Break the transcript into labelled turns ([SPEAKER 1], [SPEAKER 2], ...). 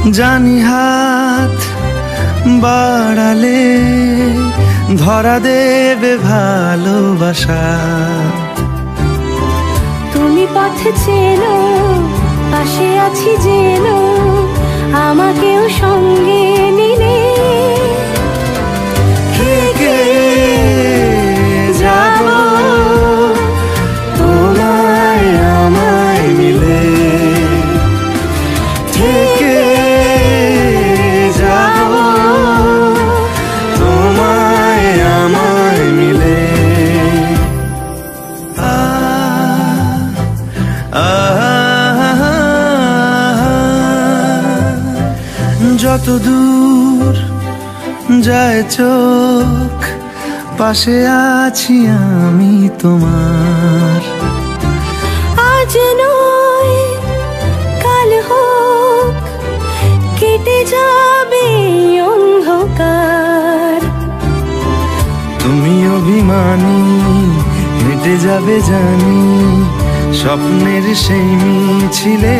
[SPEAKER 1] জানি হাত বাড়ালে ধরা দেবে ভালোবাসা।
[SPEAKER 2] তুমি পথ চেনো, পাশে আছি জেনো, আমাকেও সঙ্গে নিলে
[SPEAKER 1] থেকে যাব তোমায় আমায় মিলে, থেকে যাব তোমায় আমায় মিলে। যত দূর যায় চোখ পাশে আছি আমি তোমার।
[SPEAKER 2] আজ নয় কাল হোক কেটে যাবে অন্ধকার।
[SPEAKER 1] তুমি অভিমানী হেঁটে যাবে জানি স্বপ্নের সেই মিছিলে।